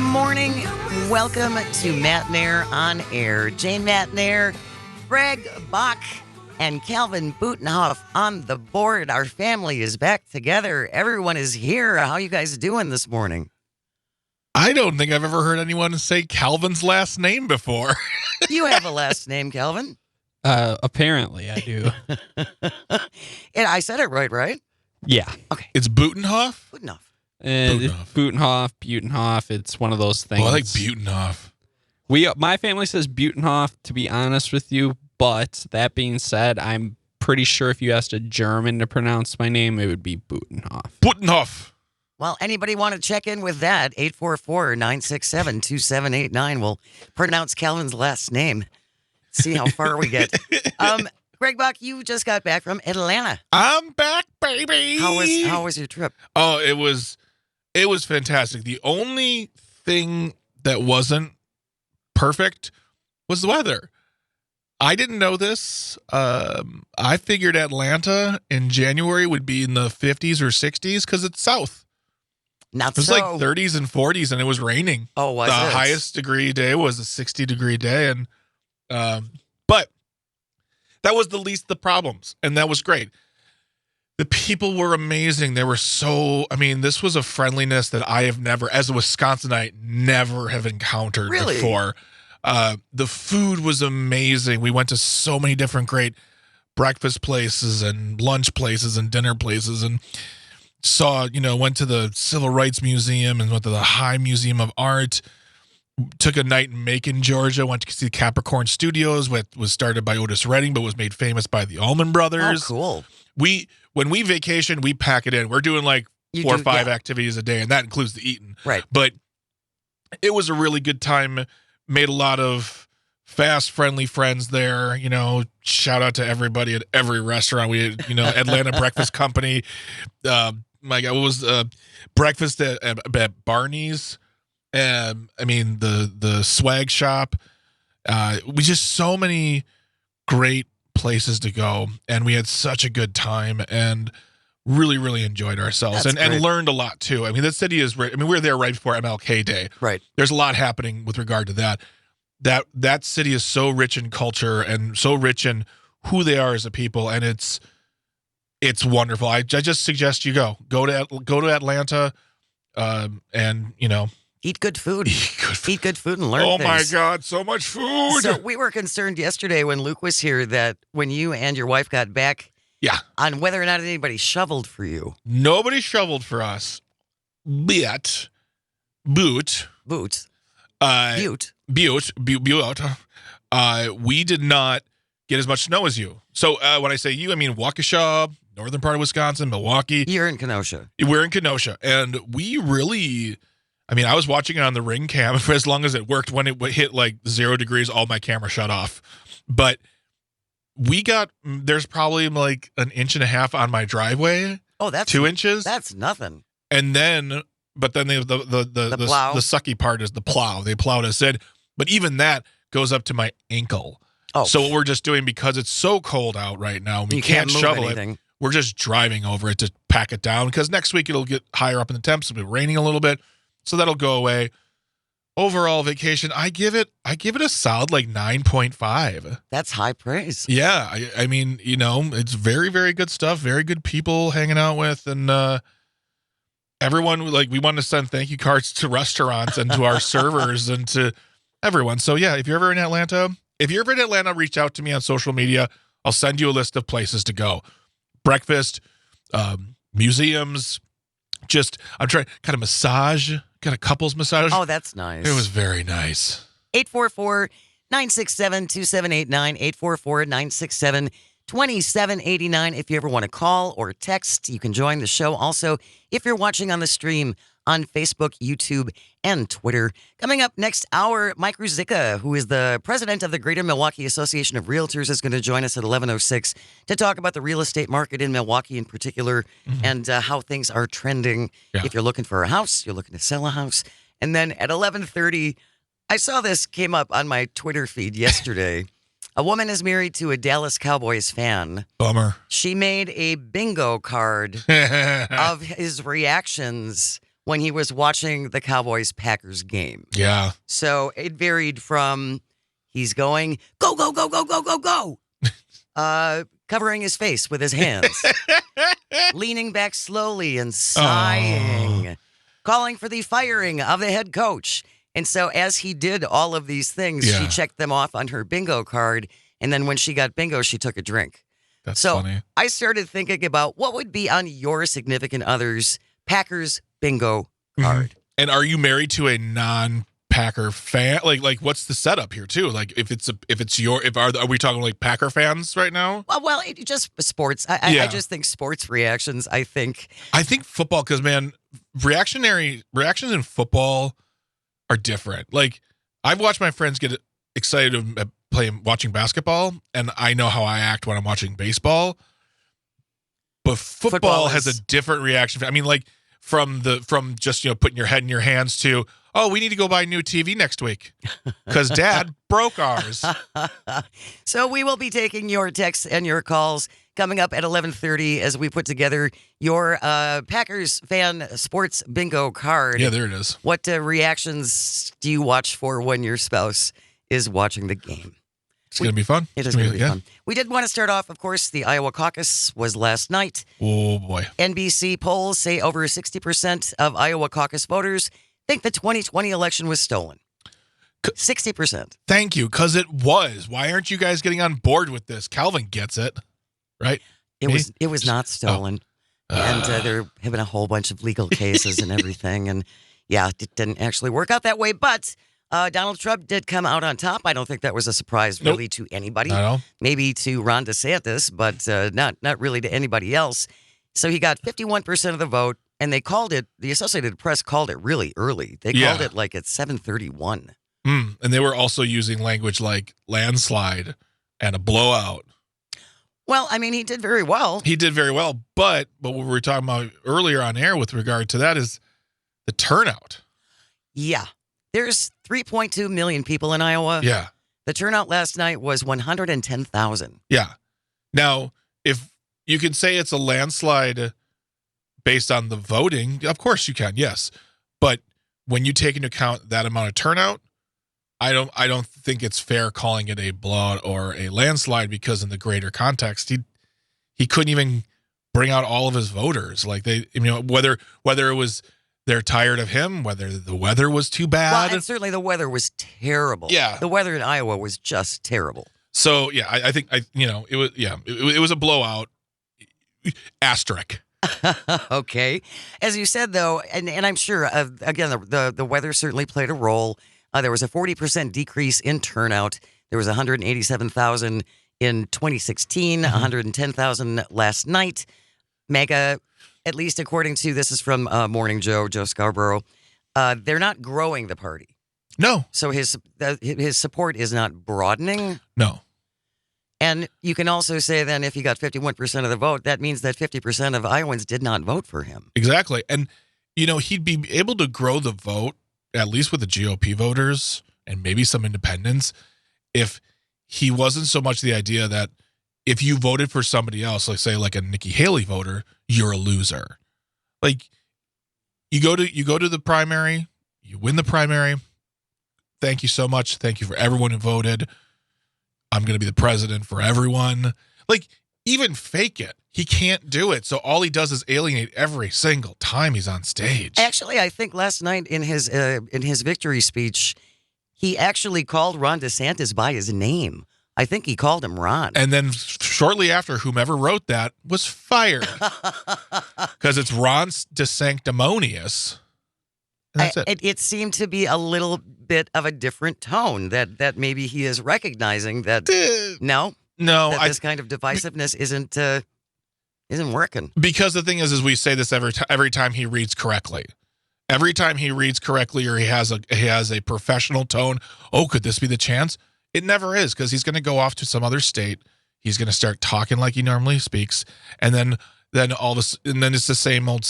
morning. Welcome to Matenaer On Air. Jane Matenaer, Greg Bach, and Calvin Butenhoff on the board. Our family is back together. Everyone is here. How you guys doing this morning? I don't think I've ever heard anyone say Calvin's last name before. You have a last name, Calvin? Apparently I do. And I said it right? Yeah. Okay. It's Butenhoff? Butenhoff. Butenhoff. It's one of those things. Oh, I like Butenhoff. My family says Butenhoff, to be honest with you. But that being said, I'm pretty sure if you asked a German to pronounce my name, it would be Butenhoff. Butenhoff. Well, anybody want to check in with that? 844-967-2789. We'll pronounce Calvin's last name. See how far we get. Greg Bach, you just got back from Atlanta. I'm back, baby. How was your trip? Oh, it was fantastic. The only thing that wasn't perfect was the weather. I didn't know this. I figured Atlanta in January would be in the 50s or 60s because it's south. Not It was so. like 30s and 40s, and it was raining. Oh, was the it? highest degree day was a 60-degree day, and but that was the least of the problems, and that was great. The people were amazing. They were this was a friendliness that I have never, as a Wisconsinite, never have encountered before. The food was amazing. We went to so many different great breakfast places and lunch places and dinner places, and went to the Civil Rights Museum and went to the High Museum of Art. Took a night in Macon, Georgia. Went to see Capricorn Studios, which was started by Otis Redding, but was made famous by the Allman Brothers. Oh, cool. When we vacation, we pack it in. We're doing like 4 or 5 activities a day, and that includes the eating. Right. But it was a really good time. Made a lot of fast, friendly friends there. Shout out to everybody at every restaurant. We had, Atlanta Breakfast Company. My God, what was breakfast at Barney's? The swag shop. We just so many great places to go, and we had such a good time and really, really enjoyed ourselves and learned a lot too. The city is. We were there right before MLK Day. Right. There's a lot happening with regard to that. That city is so rich in culture and so rich in who they are as a people, and it's wonderful. I just suggest you go to Atlanta, and Eat good food. Eat good food and learn things. Oh, my God, so much food. So we were concerned yesterday when Luke was here that when you and your wife got back on whether or not anybody shoveled for you. Nobody shoveled for us. Butte. We did not get as much snow as you. So when I say you, I mean Waukesha, northern part of Wisconsin, Milwaukee. You're in Kenosha. We're in Kenosha. And we really... I was watching it on the Ring cam for as long as it worked. When it hit like 0 degrees, all my camera shut off. But there's probably like 1.5 inches on my driveway. Oh, that's 2 inches. That's nothing. And then, the plow. The sucky part is the plow. They plowed us in, but even that goes up to my ankle. Oh, so what we're just doing, because it's so cold out right now, we can't shovel it. We're just driving over it to pack it down, because next week it'll get higher up in the temps. It'll be raining a little bit. So that'll go away. Overall vacation, I give it a solid like 9.5. That's high praise. Yeah, it's very, very good stuff. Very good people hanging out with, and everyone. Like, we want to send thank you cards to restaurants and to our servers and to everyone. So yeah, if you're ever in Atlanta, reach out to me on social media. I'll send you a list of places to go. Breakfast, museums. I'm trying kind of massage. Got a couples massage. Oh, that's nice. It was very nice. 844-967-2789, 844-967-2789. If you ever want to call or text, you can join the show. Also, if you're watching on the stream on Facebook, YouTube, and Twitter. Coming up next hour, Mike Ruzicka, who is the president of the Greater Milwaukee Association of Realtors, is going to join us at 11:06 to talk about the real estate market in Milwaukee in particular, and how things are trending. Yeah. If you're looking for a house, you're looking to sell a house. And then at 11:30, I saw this came up on my Twitter feed yesterday. A woman is married to a Dallas Cowboys fan. Bummer. She made a bingo card of his reactions when he was watching the Cowboys-Packers game. Yeah. So it varied from he's going, go, go, go, go, go, go, go, covering his face with his hands, leaning back slowly and sighing, calling for the firing of the head coach. And so as he did all of these things, she checked them off on her bingo card. And then when she got bingo, she took a drink. That's so funny. I started thinking about what would be on your significant other's Packers bingo card. And are you married to a non-Packer fan? Like what's the setup here too? Like are we talking like Packer fans right now? Well, just sports. I just think sports reactions. I think football, because man, reactions in football are different. Like I've watched my friends get excited at watching basketball, and I know how I act when I'm watching baseball. But football has a different reaction. I mean, like from just putting your head in your hands to, oh, we need to go buy a new TV next week because Dad broke ours. So we will be taking your texts and your calls coming up at 11:30 as we put together your Packers fan sports bingo card. Yeah, there it is. What reactions do you watch for when your spouse is watching the game? It's going to be fun. It is going to be fun. We did want to start off, of course, the Iowa Caucus was last night. Oh, boy. NBC polls say over 60% of Iowa caucus voters think the 2020 election was stolen. 60%. Thank you, because it was. Why aren't you guys getting on board with this? Calvin gets it, right? It was not stolen. And there have been a whole bunch of legal cases and everything. And yeah, it didn't actually work out that way. But Donald Trump did come out on top. I don't think that was a surprise really to anybody. Maybe to Ron DeSantis, but not really to anybody else. So he got 51% of the vote, and they called it, the Associated Press called it really early. They called it like at 7:31. And they were also using language like landslide and a blowout. Well, I mean, he did very well. He did very well, but what we were talking about earlier on air with regard to that is the turnout. Yeah. There's 3.2 million people in Iowa. Yeah. The turnout last night was 110,000. Yeah. Now, if you can say it's a landslide based on the voting, of course you can, yes. But when you take into account that amount of turnout, I don't think it's fair calling it a blowout or a landslide, because in the greater context, he couldn't even bring out all of his voters. Like whether it was they're tired of him, whether the weather was too bad. Well, and certainly the weather was terrible. Yeah. The weather in Iowa was just terrible. So, yeah, I think it was a blowout asterisk. Okay. As you said, though, and I'm sure, again, the weather certainly played a role. There was a 40% decrease in turnout. There was 187,000 in 2016, 110,000 last night. Mega, at least according to, this is from Morning Joe Scarborough, they're not growing the party. No. So his support is not broadening. No. And you can also say then if he got 51% of the vote, that means that 50% of Iowans did not vote for him. Exactly. And, he'd be able to grow the vote, at least with the GOP voters and maybe some independents, if he wasn't so much the idea that if you voted for somebody else, like say like a Nikki Haley voter, you're a loser. Like you go to the primary, you win the primary. Thank you so much. Thank you for everyone who voted. I'm going to be the president for everyone. Like even fake it. He can't do it. So all he does is alienate every single time he's on stage. Actually, I think last night in his victory speech, he actually called Ron DeSantis by his name. I think he called him Ron. And then shortly after, whomever wrote that was fired. Because it's Ron DeSanctimonious. And that's it. It seemed to be a little bit of a different tone that maybe he is recognizing that this kind of divisiveness isn't working. Because the thing is we say this every time he reads correctly. Every time he reads correctly or he has a professional tone, could this be the chance? It never is, because he's going to go off to some other state. He's going to start talking like he normally speaks, and then it's the same old,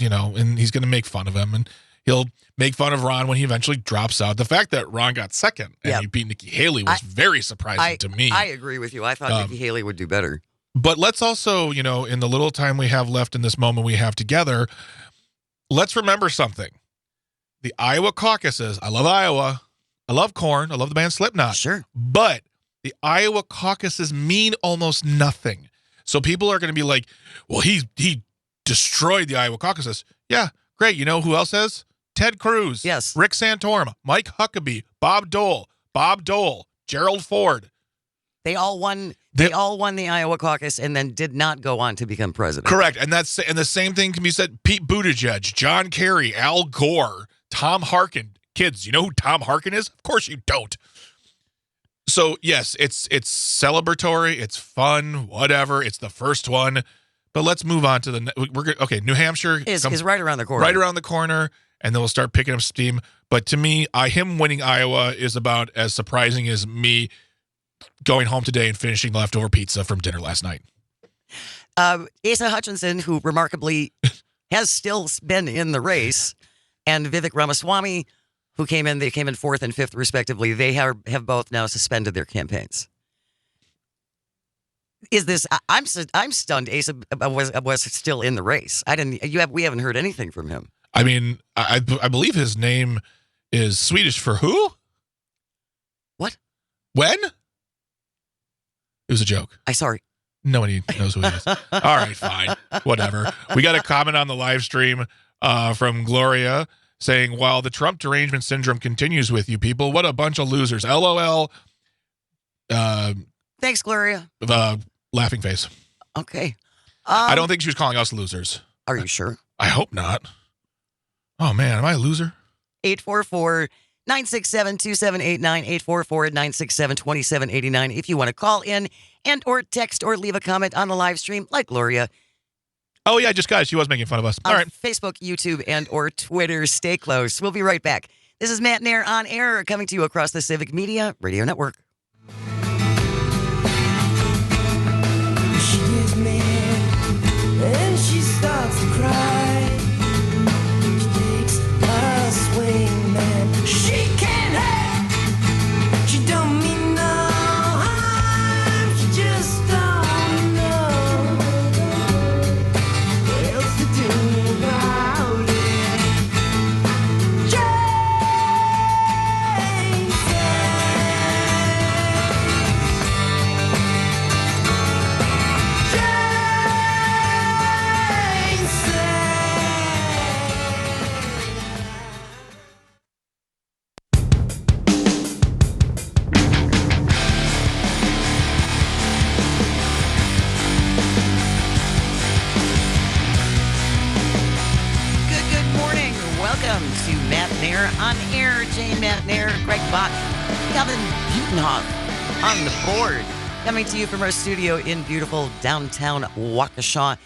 and he's going to make fun of him, and he'll make fun of Ron when he eventually drops out. The fact that Ron got second and he beat Nikki Haley was very surprising to me. I agree with you. I thought Nikki Haley would do better. But let's also, in the little time we have left in this moment we have together, let's remember something. The Iowa caucuses, I love Iowa. I love Korn. I love the band Slipknot. Sure. But the Iowa caucuses mean almost nothing. So people are going to be like, well, he destroyed the Iowa caucuses. Yeah, great. You know who else has? Ted Cruz. Yes. Rick Santorum, Mike Huckabee, Bob Dole, Gerald Ford. They all won. They all won the Iowa caucus and then did not go on to become president. Correct. And the same thing can be said. Pete Buttigieg, John Kerry, Al Gore, Tom Harkin. Kids, you know who Tom Harkin is? Of course you don't. So yes, it's celebratory, it's fun, whatever. It's the first one, but let's move on to the. New Hampshire is right around the corner. Right around the corner, and then we'll start picking up steam. But to me, him winning Iowa is about as surprising as me going home today and finishing leftover pizza from dinner last night. Asa Hutchinson, who remarkably has still been in the race, and Vivek Ramaswamy, who came in 4th and 5th respectively. They have both now suspended their campaigns. Is this? I'm stunned. Asa was still in the race. We haven't heard anything from him. I mean, I believe his name is Swedish for who? What? When? It was a joke. Sorry. Nobody knows who he is. All right, fine. Whatever. We got a comment on the live stream from Gloria saying, while the Trump derangement syndrome continues with you people, what a bunch of losers. LOL. Thanks, Gloria. Laughing face. Okay. I don't think she was calling us losers. Are you sure? I hope not. Oh, man. Am I a loser? 844-967-2789, 844-967-2789. If you want to call in and or text or leave a comment on the live stream like Gloria. Oh, yeah, just guys, she was making fun of us. All right. Facebook, YouTube, and or Twitter. Stay close. We'll be right back. This is Matenaer On Air, coming to you across the Civic Media Radio Network. She gets mad and she starts to cry. She takes a swing and she can't help. She don't mean no harm. She just don't know what else to do about it. Welcome to Matenaer On Air. Jane Matenaer, Greg Bach, Kevin Butenhoff on the board. Coming to you from our studio in beautiful downtown Waukesha.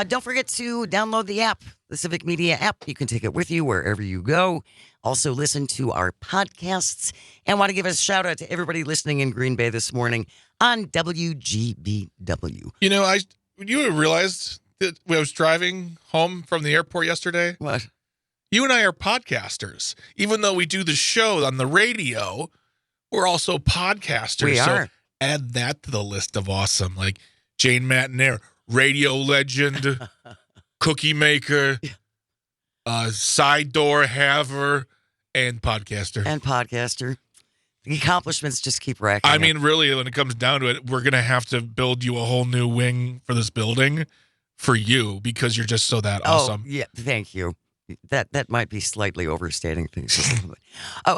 Don't forget to download the app, the Civic Media app. You can take it with you wherever you go. Also listen to our podcasts. And want to give a shout out to everybody listening in Green Bay this morning on WGBW. You know, you realized that when I was driving home from the airport yesterday? What? You and I are podcasters. Even though we do the show on the radio, we're also podcasters. We are. So add that to the list of awesome. Like Jane Matenaer, radio legend, cookie maker, side door haver, and podcaster. The accomplishments just keep racking I up. mean, really, when it comes down to it, we're going to have to build you a whole new wing for this building for you because you're just so that awesome. Oh, yeah. Thank you. That might be slightly overstating things.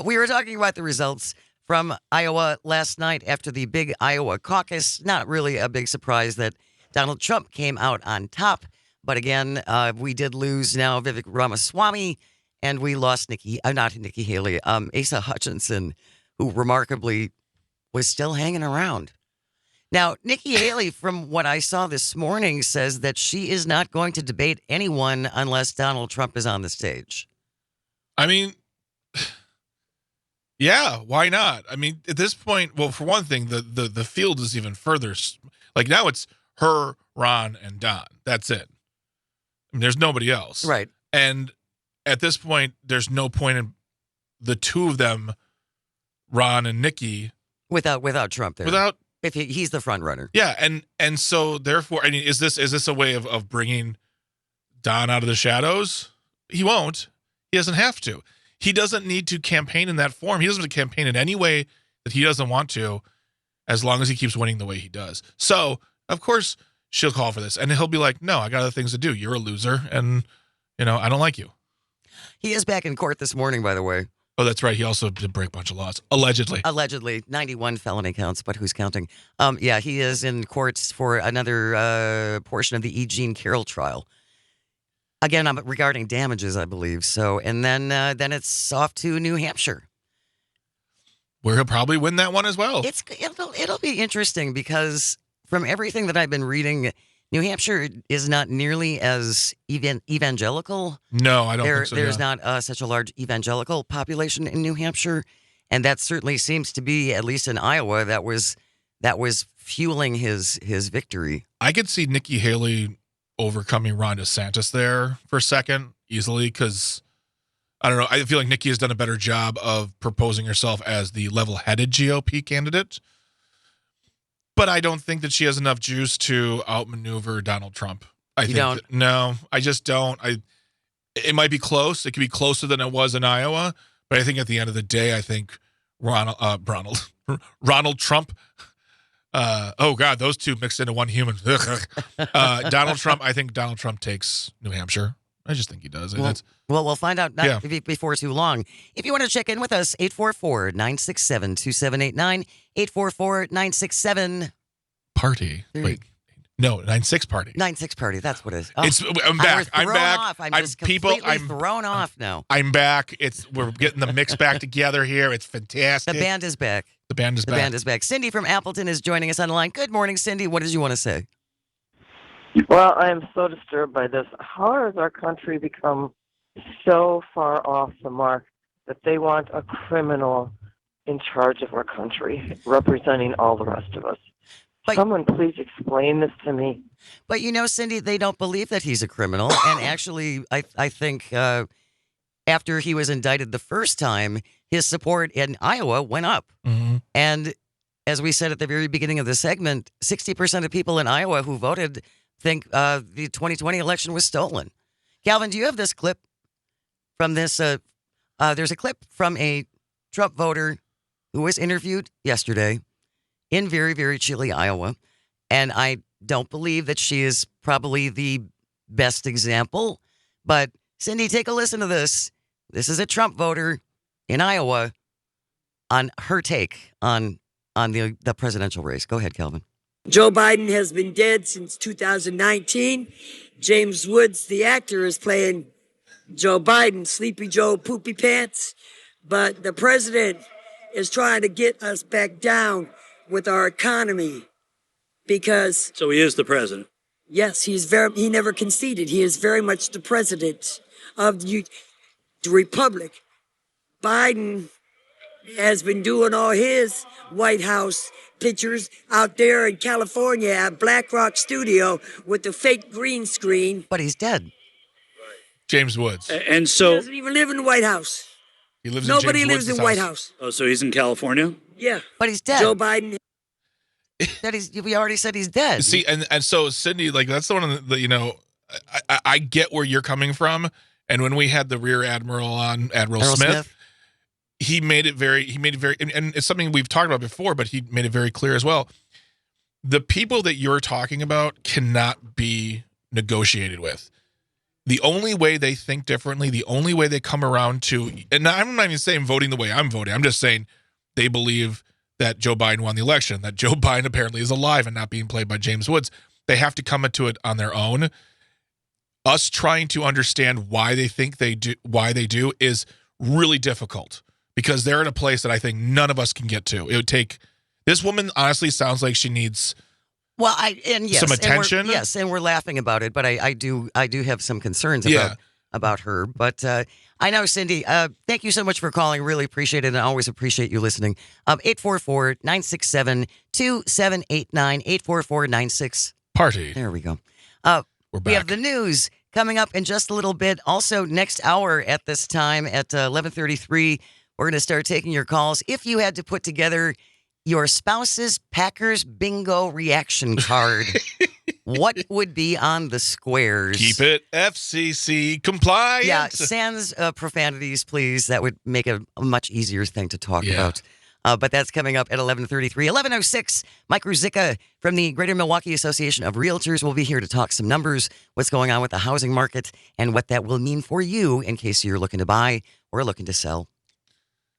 We were talking about the results from Iowa last night after the big Iowa caucus. Not really a big surprise that Donald Trump came out on top. But again, we did lose now Vivek Ramaswamy, and we lost not Nikki Haley, Asa Hutchinson, who remarkably was still hanging around. Now, Nikki Haley, from what I saw this morning, says that she is not going to debate anyone unless Donald Trump is on the stage. I mean, yeah, why not? I mean, at this point, well, for one thing, the field is even further. Like now it's her, Ron, and Don. That's it. I mean, there's nobody else. Right. And at this point, there's no point in the two of them, Ron and Nikki. Without Trump there. If he's the front runner. Yeah, and so therefore, I mean, is this a way of bringing Don out of the shadows? He won't. He doesn't have to. He doesn't need to campaign in that form. He doesn't have to campaign in any way that he doesn't want to, as long as he keeps winning the way he does. So, of course, she'll call for this. And he'll be like, no, I got other things to do. You're a loser, and, I don't like you. He is back in court this morning, by the way. Oh, that's right. He also did break a bunch of laws. Allegedly. 91 felony counts, but who's counting? Yeah, he is in courts for another portion of the E. Jean Carroll trial. Again, regarding damages, I believe. So, and then it's off to New Hampshire, where he'll probably win that one as well. It'll be interesting because from everything that I've been reading, New Hampshire is not nearly as evangelical. No, I don't think so. There's not such a large evangelical population in New Hampshire, and that certainly seems to be, at least in Iowa, that was fueling his victory. I could see Nikki Haley overcoming Ron DeSantis there for a second easily, because I don't know. I feel like Nikki has done a better job of proposing herself as the level-headed GOP candidate. But I don't think that she has enough juice to outmaneuver Donald Trump. I just don't. It might be close. It could be closer than it was in Iowa. But I think at the end of the day, I think Ronald Trump. Oh God, those two mixed into one human. Donald Trump. I think Donald Trump takes New Hampshire. I just think he does. Well, we'll find out before too long. If you want to check in with us, 844-967-2789, 844-967 party. Wait, no, 96 party. 96 party. That's what it is. Oh, I'm back. I'm back. Off. I'm just completely thrown off now. I'm back. We're getting the mix back together here. It's fantastic. The band is back. The band is back. Cindy from Appleton is joining us on the line. Good morning, Cindy. What did you want to say? Well, I am so disturbed by this. How has our country become so far off the mark that they want a criminal in charge of our country, representing all the rest of us? Someone please explain this to me. But Cindy, they don't believe that he's a criminal. And actually, I think after he was indicted the first time, his support in Iowa went up. Mm-hmm. And as we said at the very beginning of the segment, 60% of people in Iowa who voted think the 2020 election was stolen. Calvin, do you have this clip from this? There's a clip from a Trump voter who was interviewed yesterday in very, very chilly Iowa. And I don't believe that she is probably the best example. But Cindy, take a listen to this. This is a Trump voter in Iowa on her take on the presidential race. Go ahead, Calvin. Joe Biden has been dead since 2019. James Woods, the actor, is playing Joe Biden, Sleepy Joe Poopy Pants. But the president is trying to get us back down with our economy because... So he is the president? Yes, he never conceded. He is very much the president of the republic. Biden has been doing all his White House pictures out there in California at Black Rock Studio with the fake green screen. But he's dead. James Woods. And so... He doesn't even live in the White House. He lives Nobody in James lives in Woods' White house. House. Oh, so he's in California? Yeah. But he's dead. Joe Biden... We already said he's dead. See, and so Cindy, like that's the one that I get where you're coming from. And when we had the Rear Admiral on, Admiral Smith, he made it very, and it's something we've talked about before, but he made it very clear as well. The people that you're talking about cannot be negotiated with. The only way they think differently, the only way they come around to, and I'm not even saying voting the way I'm voting. I'm just saying they believe that Joe Biden won the election, that Joe Biden apparently is alive and not being played by James Woods. They have to come into it on their own. Us trying to understand why they think they do is really difficult because they're in a place that I think none of us can get to. It would take, this woman honestly sounds like she needs some attention. And we're laughing about it, but I do have some concerns about her. But I know, Cindy, thank you so much for calling. Really appreciate it, and I always appreciate you listening. 844-967-2789, 844-96 Party. There we go. We're back. We have the news coming up in just a little bit. Also, next hour at this time at 11:33, we're going to start taking your calls. If you had to put together your spouse's Packers bingo reaction card, what would be on the squares? Keep it FCC compliant. Yeah, sans profanities, please. That would make a much easier thing to talk about. But that's coming up at 11:33. 11:06, Mike Ruzicka from the Greater Milwaukee Association of Realtors will be here to talk some numbers, what's going on with the housing market, and what that will mean for you in case you're looking to buy or looking to sell.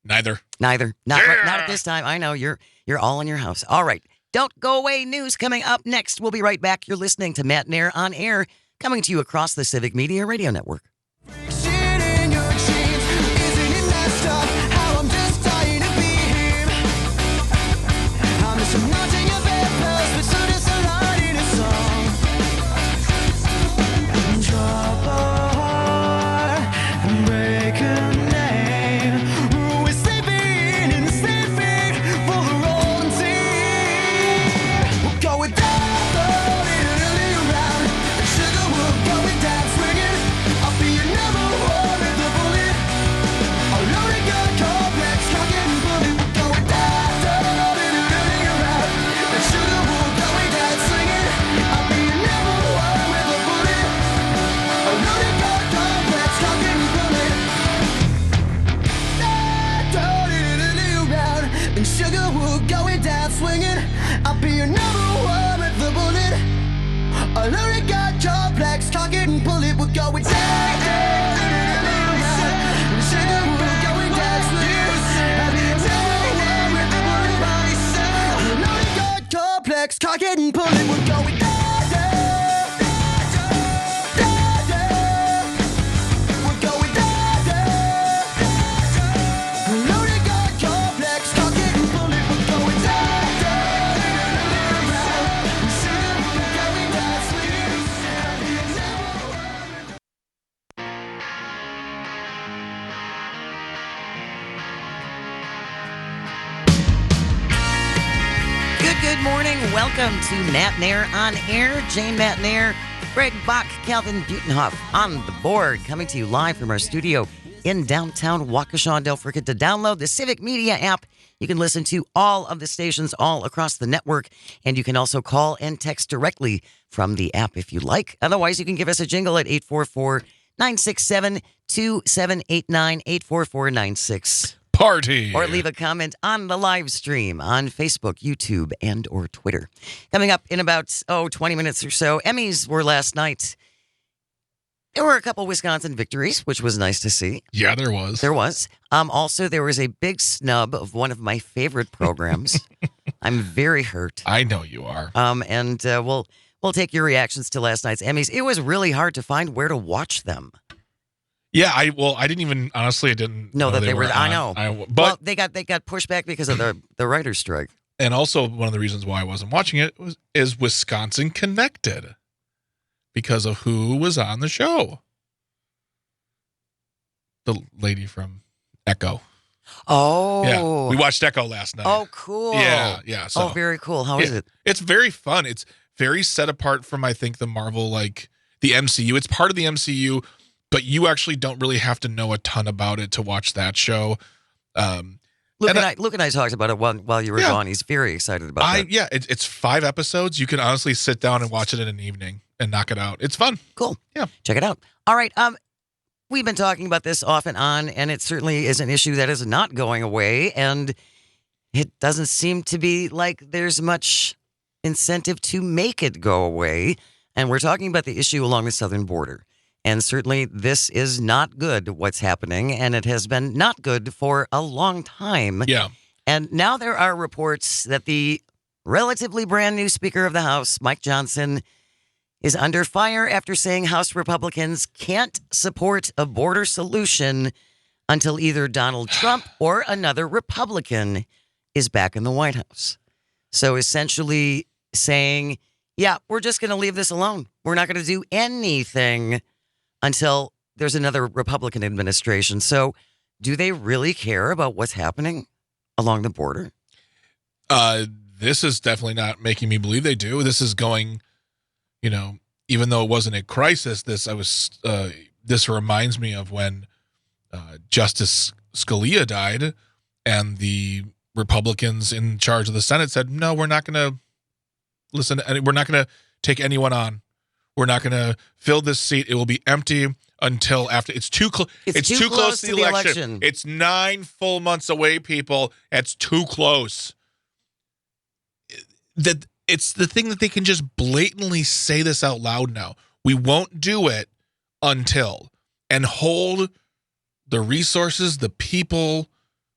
Neither. Not at this time. I know you're all in your house. All right. Don't go away. News coming up next. We'll be right back. You're listening to Matenaer On Air, coming to you across the Civic Media Radio Network. Cock it and pull it, we're going down, down, down, down. We're going down, down, down. Loaded gun complex, cock it and pull it, we're going down, down, down. We're going down, Good morning. Welcome to Matenaer On Air. Jane Matenaer, Greg Bach, Calvin Butenhoff on the board, coming to you live from our studio in downtown Waukesha. Don't forget to download the Civic Media app. You can listen to all of the stations all across the network, and you can also call and text directly from the app if you like. Otherwise, you can give us a jingle at 844-967-2789, 844-96. Party. Or leave a comment on the live stream on Facebook, YouTube, and or Twitter. Coming up in about, 20 minutes or so, Emmys were last night. There were a couple Wisconsin victories, which was nice to see. Yeah, there was. There was. Also, there was a big snub of one of my favorite programs. I'm very hurt. I know you are. And we'll take your reactions to last night's Emmys. It was really hard to find where to watch them. Yeah, I didn't even, honestly, I didn't know that they were on. I know. But well, they got pushed back because of the writer's strike. And also, one of the reasons why I wasn't watching it is Wisconsin connected because of who was on the show. The lady from Echo. Oh. Yeah, we watched Echo last night. Oh, cool. Yeah. So, very cool. How is it? It's very fun. It's very set apart from, I think, the Marvel, like the MCU. It's part of the MCU, but you actually don't really have to know a ton about it to watch that show. Luke and I talked about it while you were gone. He's very excited about that. Yeah, it's 5 episodes. You can honestly sit down and watch it in an evening and knock it out. It's fun. Cool. Yeah. Check it out. All right. We've been talking about this off and on, and it certainly is an issue that is not going away. And it doesn't seem to be like there's much incentive to make it go away. And we're talking about the issue along the southern border. And certainly this is not good, what's happening, and it has been not good for a long time. Yeah. And now there are reports that the relatively brand new Speaker of the House, Mike Johnson, is under fire after saying House Republicans can't support a border solution until either Donald Trump or another Republican is back in the White House. So essentially saying, yeah, we're just going to leave this alone. We're not going to do anything until there's another Republican administration. So do they really care about what's happening along the border? This is definitely not making me believe they do. This is going, even though it wasn't a crisis, this reminds me of when Justice Scalia died and the Republicans in charge of the Senate said, no, we're not going to listen. And we're not going to take anyone on. We're not going to fill this seat. It will be empty until after. It's too close. It's too close to the election. It's 9 full months away, people. It's too close. That it's the thing that they can just blatantly say this out loud now. We won't do it until, and hold the resources, the people,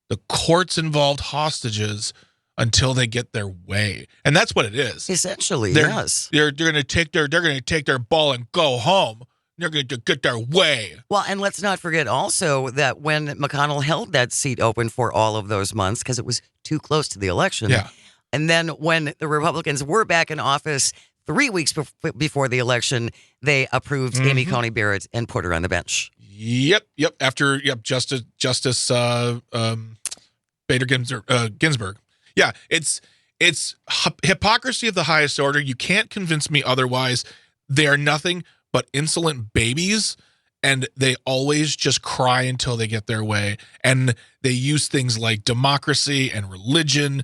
the courts involved hostages until they get their way. And that's what it is. Essentially, yes. They're going to take their ball and go home. They're going to get their way. Well, and let's not forget also that when McConnell held that seat open for all of those months because it was too close to the election. Yeah. And then when the Republicans were back in office 3 weeks before the election, they approved Amy Coney Barrett and put her on the bench. Yep. After Justice Bader Ginsburg. Yeah, it's hypocrisy of the highest order. You can't convince me otherwise. They are nothing but insolent babies, and they always just cry until they get their way. And they use things like democracy and religion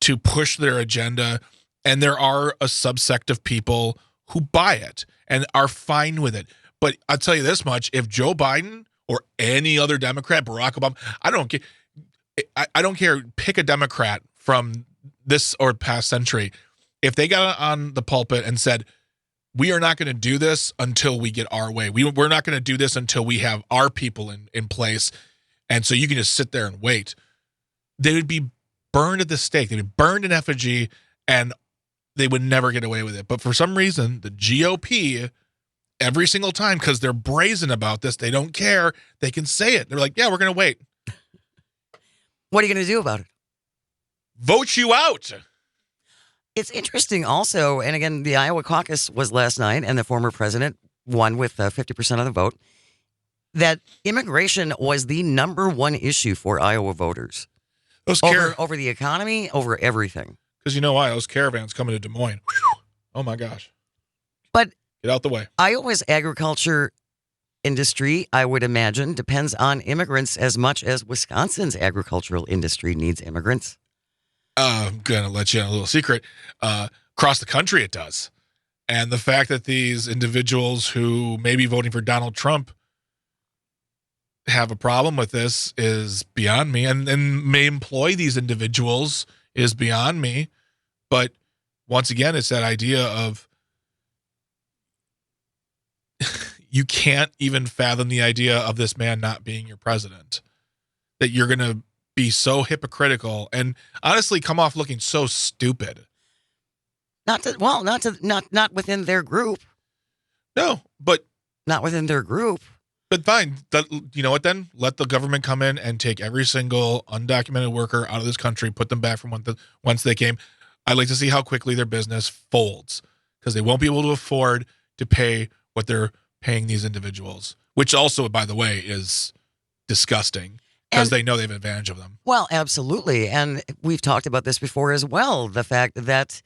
to push their agenda. And there are a subsect of people who buy it and are fine with it. But I'll tell you this much: if Joe Biden or any other Democrat, Barack Obama, I don't care. I don't care. Pick a Democrat from this or past century. If they got on the pulpit and said, we are not going to do this until we get our way. We're not going to do this until we have our people in place. And so you can just sit there and wait. They would be burned at the stake. They'd be burned in effigy, and they would never get away with it. But for some reason, the GOP, every single time, because they're brazen about this, they don't care. They can say it. They're like, yeah, we're going to wait. What are you going to do about it? Vote you out. It's interesting also, and again, the Iowa caucus was last night, and the former president won with 50% of the vote, that immigration was the number one issue for Iowa voters. Over the economy, over everything. Because you know why? Those caravans coming to Des Moines. Whew. Oh, my gosh. But get out the way. Iowa's agriculture industry, I would imagine, depends on immigrants as much as Wisconsin's agricultural industry needs immigrants. I'm going to let you in a little secret. Across the country, it does. And the fact that these individuals who may be voting for Donald Trump have a problem with this is beyond me, and may employ these individuals is beyond me. But once again, it's that idea of you can't even fathom the idea of this man not being your president, that you're going to be so hypocritical and honestly come off looking so stupid. Not within their group. No, but not within their group. But fine. You know what then? Let the government come in and take every single undocumented worker out of this country, put them back from whence they came. I'd like to see how quickly their business folds, because they won't be able to afford to pay what they're paying these individuals, which also, by the way, is disgusting, because they know they have an advantage of them. Well, absolutely. And we've talked about this before as well. The fact that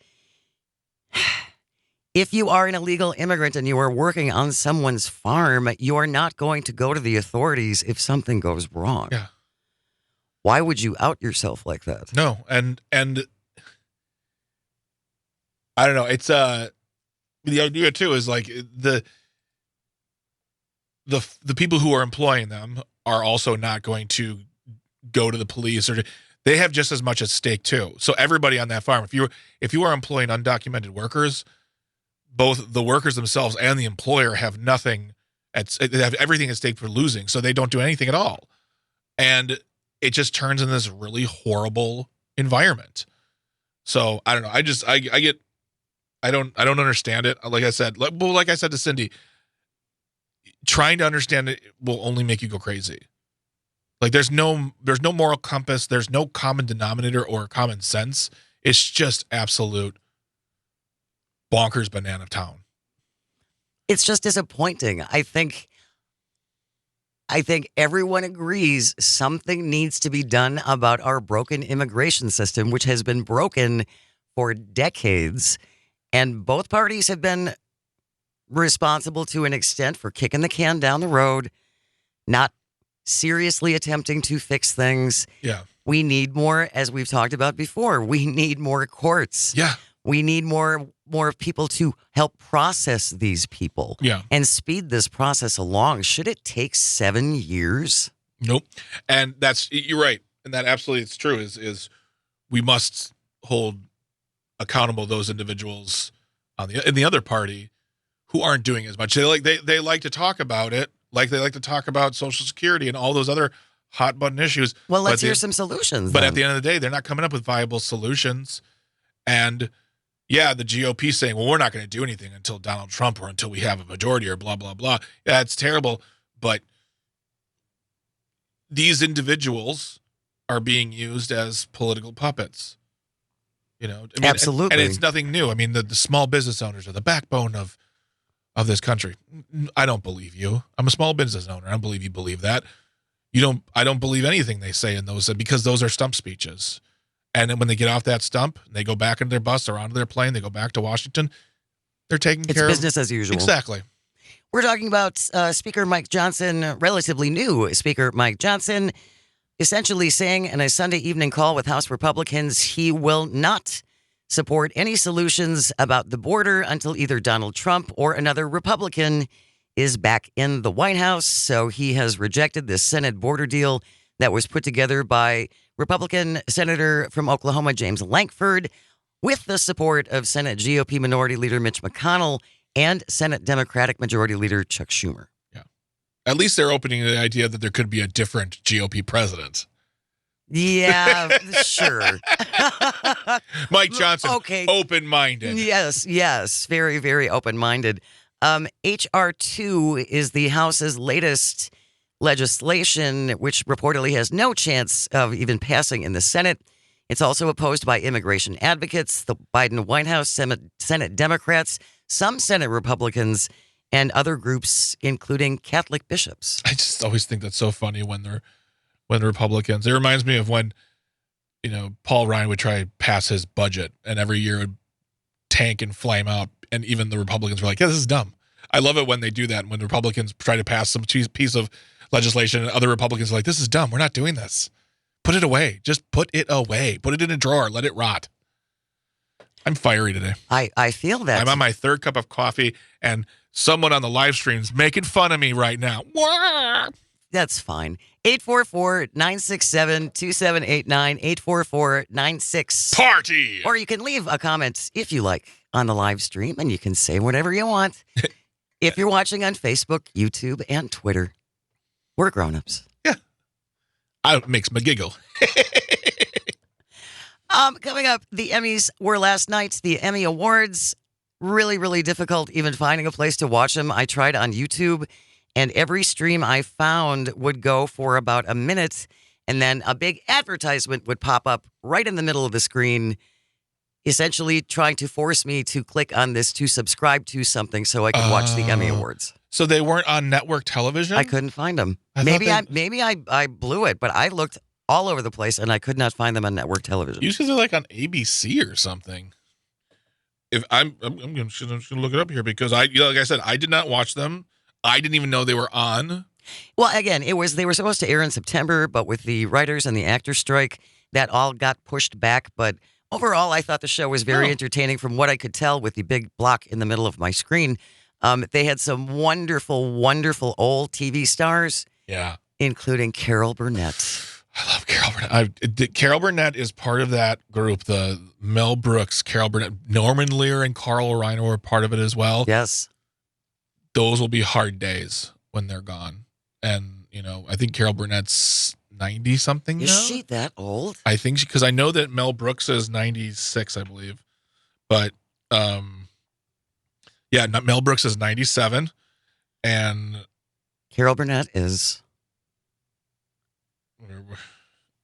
if you are an illegal immigrant and you are working on someone's farm, you are not going to go to the authorities if something goes wrong. Yeah. Why would you out yourself like that? No. And I don't know. It's the idea too is like the people who are employing them are also not going to go to the police, or they have just as much at stake too. So everybody on that farm, if you are employing undocumented workers, both the workers themselves and the employer have nothing they have everything at stake for losing. So they don't do anything at all. And it just turns into this really horrible environment. So I don't know. I don't understand it. Like I said to Cindy, trying to understand it will only make you go crazy. Like there's no moral compass. There's no common denominator or common sense. It's just absolute bonkers banana town. It's just disappointing. I think everyone agrees something needs to be done about our broken immigration system, which has been broken for decades. And both parties have been responsible to an extent for kicking the can down the road, not seriously attempting to fix things. Yeah. We need more, as we've talked about before, we need more courts. Yeah. We need more more people to help process these people Yeah. and speed this process along. Should it take 7 years? Nope. And you're right. And that absolutely it's true is we must hold accountable those individuals in the other party who aren't doing as much. They like to talk about it, like they like to talk about Social Security and all those other hot button issues. Well, let's hear some solutions. But then. at the end of the day, they're not coming up with viable solutions. And yeah, the GOP saying, well, we're not going to do anything until Donald Trump or until we have a majority or blah, blah, blah. Yeah, it's terrible. But these individuals are being used as political puppets. Absolutely. And it's nothing new. I mean, the small business owners are the backbone of this country. I don't believe you. I'm a small business owner. I don't believe you believe that. I don't believe anything they say in those, because those are stump speeches. And then when they get off that stump, they go back into their bus or onto their plane, they go back to Washington, they're taking care of business as usual. Exactly. We're talking about Speaker Mike Johnson, relatively new Speaker Mike Johnson, essentially saying in a Sunday evening call with House Republicans, he will not support any solutions about the border until either Donald Trump or another Republican is back in the White House. So he has rejected this Senate border deal that was put together by Republican Senator from Oklahoma, James Lankford, with the support of Senate GOP Minority Leader Mitch McConnell and Senate Democratic Majority Leader Chuck Schumer. Yeah. At least they're opening the idea that there could be a different GOP president. Yeah, sure. Mike Johnson, okay. Open-minded. Yes. Very, very open-minded. H.R. 2 is the House's latest legislation, which reportedly has no chance of even passing in the Senate. It's also opposed by immigration advocates, the Biden White House, Senate Democrats, some Senate Republicans, and other groups, including Catholic bishops. I just always think that's so funny when Republicans. It reminds me of when, Paul Ryan would try to pass his budget, and every year it would tank and flame out, and even the Republicans were like, "Yeah, this is dumb." I love it when they do that. When the Republicans try to pass some piece of legislation, and other Republicans are like, "This is dumb. We're not doing this. Put it away. Just put it away. Put it in a drawer. Let it rot." I'm fiery today. I feel that. I'm on my third cup of coffee, and someone on the live stream's making fun of me right now. That's fine. 844-967-2789, 844-96. Party! Or you can leave a comment, if you like, on the live stream, and you can say whatever you want. If you're watching on Facebook, YouTube, and Twitter, we're grown-ups. Yeah. It makes me giggle. Coming up, the Emmys were last night. The Emmy Awards, really, really difficult even finding a place to watch them. I tried on YouTube, and every stream I found would go for about a minute, and then a big advertisement would pop up right in the middle of the screen, essentially trying to force me to click on this to subscribe to something so I could watch the Emmy Awards. So they weren't on network television? I couldn't find them. Maybe I blew it, but I looked all over the place and I could not find them on network television. Usually they're like on ABC or something. If I'm just gonna look it up here because like I said, I did not watch them. I didn't even know they were on. Well, again, they were supposed to air in September, but with the writers and the actors strike, that all got pushed back. But overall, I thought the show was very entertaining from what I could tell with the big block in the middle of my screen. They had some wonderful, wonderful old TV stars. Yeah. Including Carol Burnett. I love Carol Burnett. Carol Burnett is part of that group, the Mel Brooks, Carol Burnett, Norman Lear and Carl Reiner were part of it as well. Yes. Those will be hard days when they're gone. And, I think Carol Burnett's 90-something now. Is she that old? I think because I know that Mel Brooks is 96, I believe. But, Mel Brooks is 97. And Carol Burnett is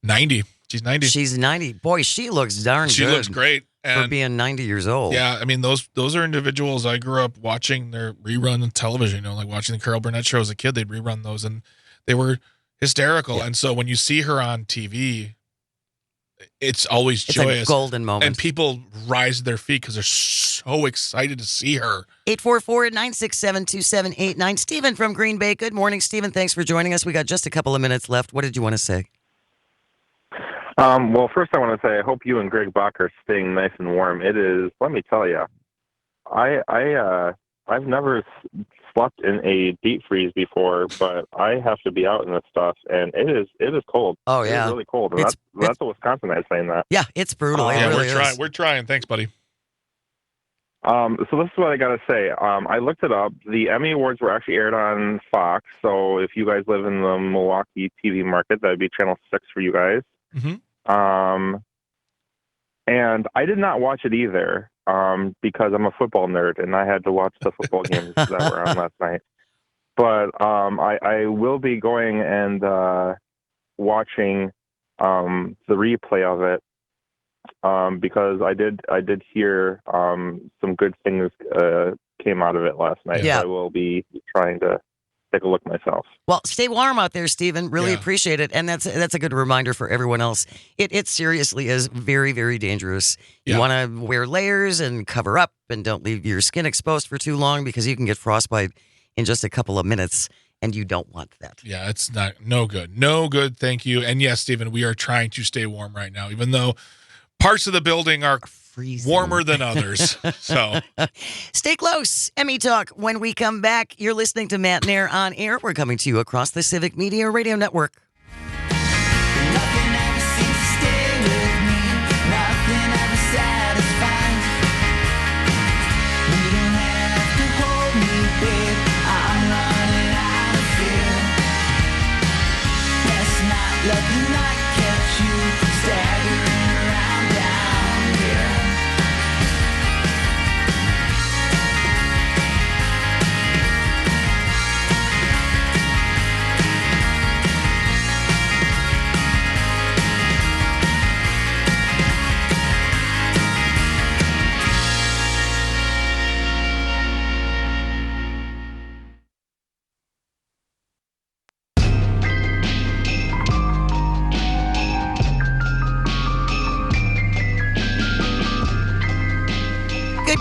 90. She's 90. She's 90. Boy, she looks darn good. She looks great. And for being 90 years old. Yeah, I mean, those are individuals I grew up watching their rerun on television, like watching the Carol Burnett show as a kid. They'd rerun those, and they were hysterical. Yeah. And so when you see her on TV, it's always joyous. It's a golden moment. And people rise to their feet because they're so excited to see her. 844-967-2789. Stephen from Green Bay. Good morning, Stephen. Thanks for joining us. We got just a couple of minutes left. What did you want to say? Well, first I want to say I hope you and Greg Bach are staying nice and warm. It is, let me tell you, I've never slept in a deep freeze before, but I have to be out in this stuff, and it is cold. Oh, It yeah. is really cold. And It's- that's a Wisconsin guy saying that. Yeah, it's brutal. It Yeah, really we're trying. is. We're trying. Thanks, buddy. So this is what I gotta say. I looked it up. The Emmy Awards were actually aired on Fox. So if you guys live in the Milwaukee TV market, that'd be Channel 6 for you guys. Mm-hmm. And I did not watch it either, because I'm a football nerd and I had to watch the football games that were on last night. But I will be going and watching the replay of it, because I did hear some good things came out of it last night. Yeah. So I will be trying to take a look myself. Well, stay warm out there, Stephen. Really Yeah. appreciate it. And that's a good reminder for everyone else. It seriously is very, very dangerous. You Yeah. want to wear layers and cover up and don't leave your skin exposed for too long because you can get frostbite in just a couple of minutes, and you don't want that. Yeah, it's no good. No good. Thank you. And yes, Stephen, we are trying to stay warm right now, even though parts of the building are Freezing. warmer than others. So Stay close. Emmy Talk. When we come back, you're listening to Matenaer On Air. We're coming to you across the Civic Media Radio Network. Nothing ever seems to stay with me. Nothing ever satisfies. You don't have to hold me, babe. I'm running out of fear. Best not let the night catch you staggering around down here.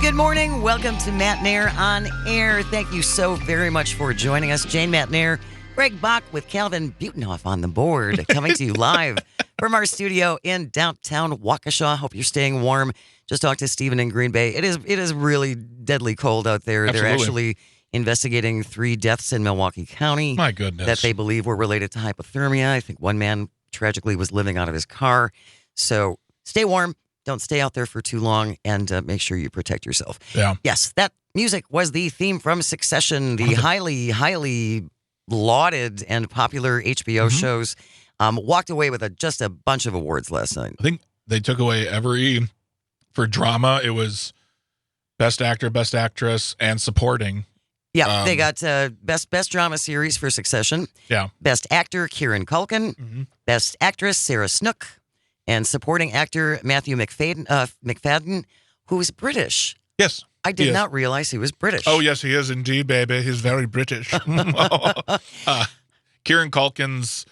Good morning. Welcome to Matenaer On Air. Thank you so very much for joining us. Jane Matenaer, Greg Bach with Calvin Butenhoff on the board, coming to you live from our studio in downtown Waukesha. Hope you're staying warm. Just talked to Stephen in Green Bay. It is really deadly cold out there. Absolutely. They're actually investigating 3 deaths in Milwaukee County my goodness. that they believe were related to hypothermia. I think one man tragically was living out of his car. So stay warm. Don't stay out there for too long, and make sure you protect yourself. Yeah. Yes, that music was the theme from Succession, the highly, highly lauded and popular HBO shows. Walked away with just a bunch of awards last night. I think they took away for drama. It was best actor, best actress, and supporting. Yeah, they got best drama series for Succession. Yeah. Best actor, Kieran Culkin. Mhm. Best actress, Sarah Snook. And supporting actor, Matthew McFadden, who's British. Yes. I He did is. not realize he was British. Oh, yes, he is indeed, baby. He's very British. Kieran Culkin's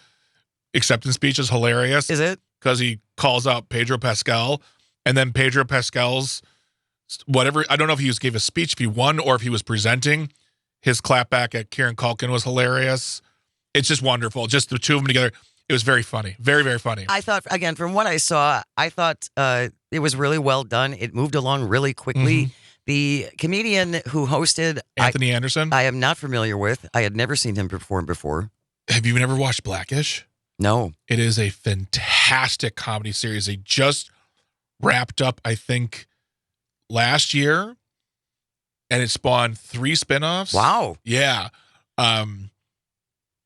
acceptance speech is hilarious Is it? because he calls out Pedro Pascal, and then Pedro Pascal's whatever. I don't know if he gave a speech, if he won, or if he was presenting. His clapback at Kieran Culkin was hilarious. It's just wonderful. Just the two of them together. It was very funny. Very, very funny. I thought, again, from what I saw, it was really well done. It moved along really quickly. The comedian who hosted, Anthony Anderson. I am not familiar with. I had never seen him perform before. Have you never watched Blackish? No. It is a fantastic comedy series. They just wrapped up, I think, last year, and it spawned 3 spinoffs. Wow. Yeah.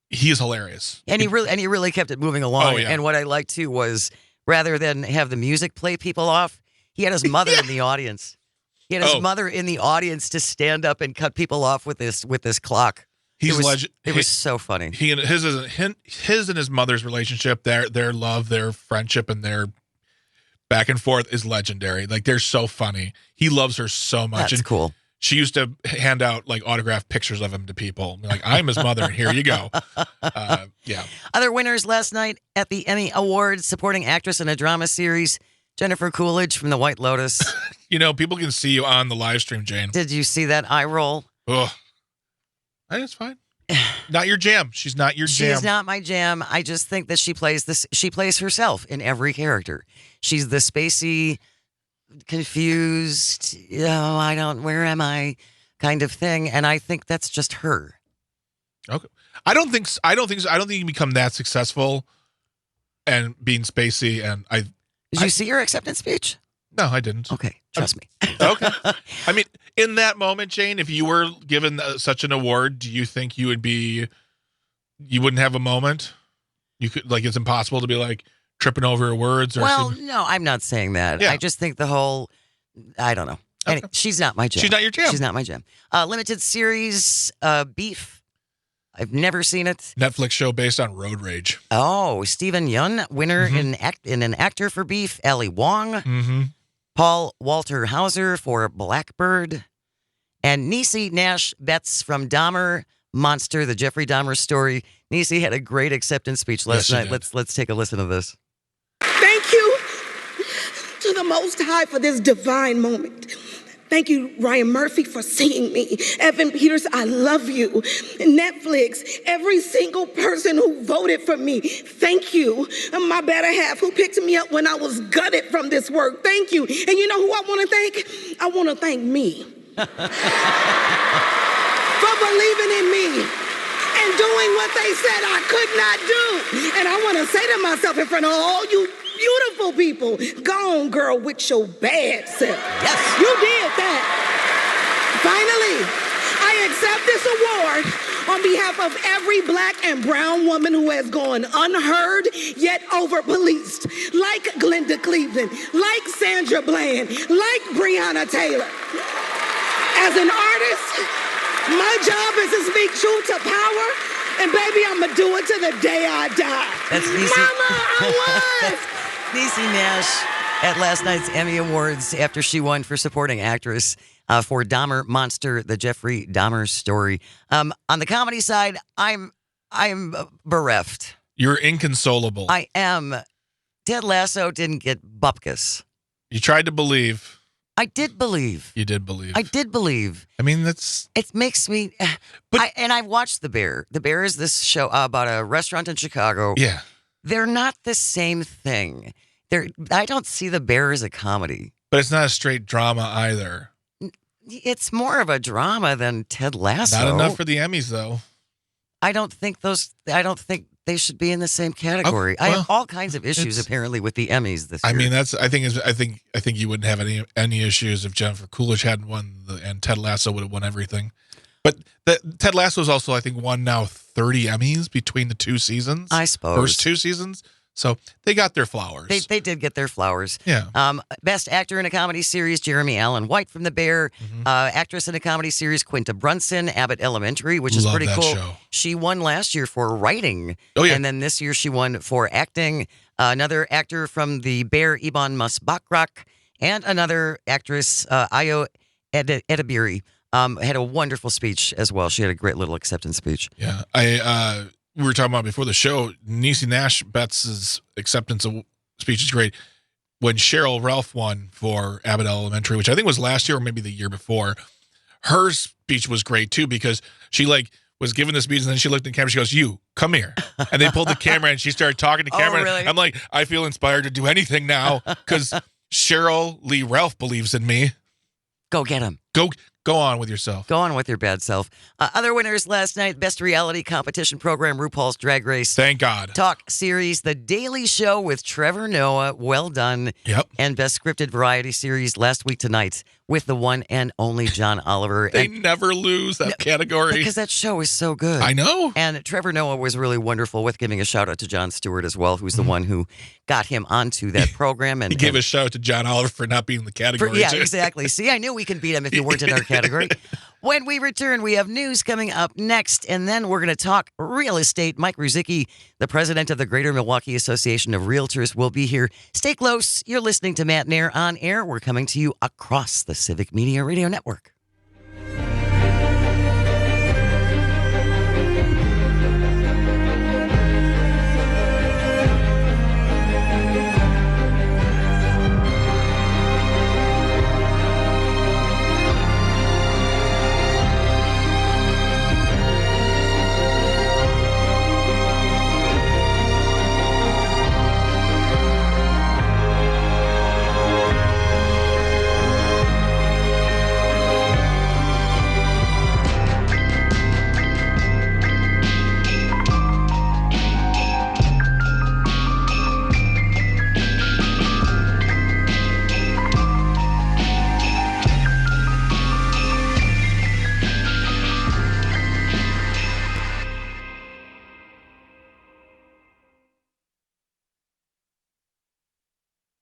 He is hilarious. And he really kept it moving along. Oh, yeah. And what I liked too was rather than have the music play people off, he had his mother in the audience. He had his Oh. mother in the audience to stand up and cut people off with this clock. He's legend. It was so funny. He and his and his mother's relationship, their love, their friendship, and their back and forth is legendary. Like, they're so funny. He loves her so much. That's and cool. she used to hand out like autographed pictures of him to people. Like, I'm his mother. Here you go. Yeah. Other winners last night at the Emmy Awards, supporting actress in a drama series, Jennifer Coolidge from The White Lotus. You know, people can see you on the live stream, Jane. Did you see that eye roll? Ugh. It's fine. Not your jam. She's not your jam. She's not my jam. I just think that she plays herself in every character. She's the spacey, confused, where am I kind of thing. And I think that's just her. Okay. I don't think you can become that successful and being spacey. And Did you see her acceptance speech? No, I didn't. Okay. Trust me. Okay. I mean, in that moment, Jane, if you were given such an award, do you think you wouldn't have a moment? You could, like, it's impossible to be like tripping over her words or Well, no, I'm not saying that. Yeah. I just think the whole, I don't know. Okay. Anyway, she's not my jam. She's not your jam. She's not my jam. Limited series, Beef. I've never seen it. Netflix show based on road rage. Oh, Stephen Yun, winner in an actor for Beef. Ali Wong. Mm-hmm. Paul Walter Hauser for Blackbird. And Niecy Nash Betts from Dahmer Monster, the Jeffrey Dahmer story. Niecy had a great acceptance speech last night. Let's take a listen to this. Thank you to the Most High for this divine moment. Thank you, Ryan Murphy, for seeing me. Evan Peters, I love you. Netflix, every single person who voted for me, thank you. And my better half who picked me up when I was gutted from this work, thank you. And you know who I want to thank? I want to thank me for believing in me and doing what they said I could not do. And I want to say to myself in front of all you beautiful people, go on, girl, with your bad self. Yes. You did that. Finally, I accept this award on behalf of every black and brown woman who has gone unheard yet over-policed, like Glenda Cleveland, like Sandra Bland, like Breonna Taylor. As an artist, my job is to speak truth to power, and baby, I'ma do it to the day I die. That's Niecy. Mama, I won. Niecy Nash at last night's Emmy Awards after she won for supporting actress for Dahmer Monster, the Jeffrey Dahmer story. On the comedy side, I'm bereft. You're inconsolable. I am. Ted Lasso didn't get bupkis. You tried to believe. I did believe. You did believe. I did believe. I mean, that's... It makes me... and I watched The Bear. The Bear is this show about a restaurant in Chicago. Yeah. They're not the same thing. I don't see The Bear as a comedy. But it's not a straight drama either. It's more of a drama than Ted Lasso. Not enough for the Emmys, though. I don't think they should be in the same category. I have all kinds of issues apparently with the Emmys this year. I mean, I think you wouldn't have any issues if Jennifer Coolidge hadn't won and Ted Lasso would have won everything. But Ted Lasso's also, I think, won now 30 Emmys between the two seasons. I suppose. First two seasons. So they got their flowers. They did get their flowers. Yeah. Best actor in a comedy series, Jeremy Allen White from The Bear. Actress in a comedy series, Quinta Brunson, Abbott Elementary, which is Love pretty that cool. show. She won last year for writing. Oh, yeah. And then this year she won for acting. Another actor from The Bear, Ibon Musbakrak, and another actress, Ayo Edebiri, had a wonderful speech as well. She had a great little acceptance speech. Yeah. We were talking about before the show, Niecy Nash Betts' acceptance speech is great. When Cheryl Ralph won for Abbott Elementary, which I think was last year or maybe the year before, her speech was great too because she was given the speech and then she looked at the camera. She goes, "You come here," and they pulled the camera and she started talking to camera. Oh, really? I'm like, I feel inspired to do anything now because Cheryl Lee Ralph believes in me. Go get him. Go on with yourself. Go on with your bad self. Other winners last night, Best Reality Competition Program, RuPaul's Drag Race. Thank God. Talk Series, The Daily Show with Trevor Noah. Well done. Yep. And Best Scripted Variety Series, Last Week Tonight, with the one and only John Oliver. They never lose that category. Because that show is so good. I know. And Trevor Noah was really wonderful with giving a shout out to Jon Stewart as well, who's the one who got him onto that program. And he gave a shout out to John Oliver for not being in the category. Yeah, too. exactly. See, I knew we could beat him if you weren't in our category. When we return, we have news coming up next, and then we're going to talk real estate. Mike Ruzicki, the president of the Greater Milwaukee Association of Realtors, will be here. Stay close. You're listening to Matenaer On Air. We're coming to you across the Civic Media Radio Network.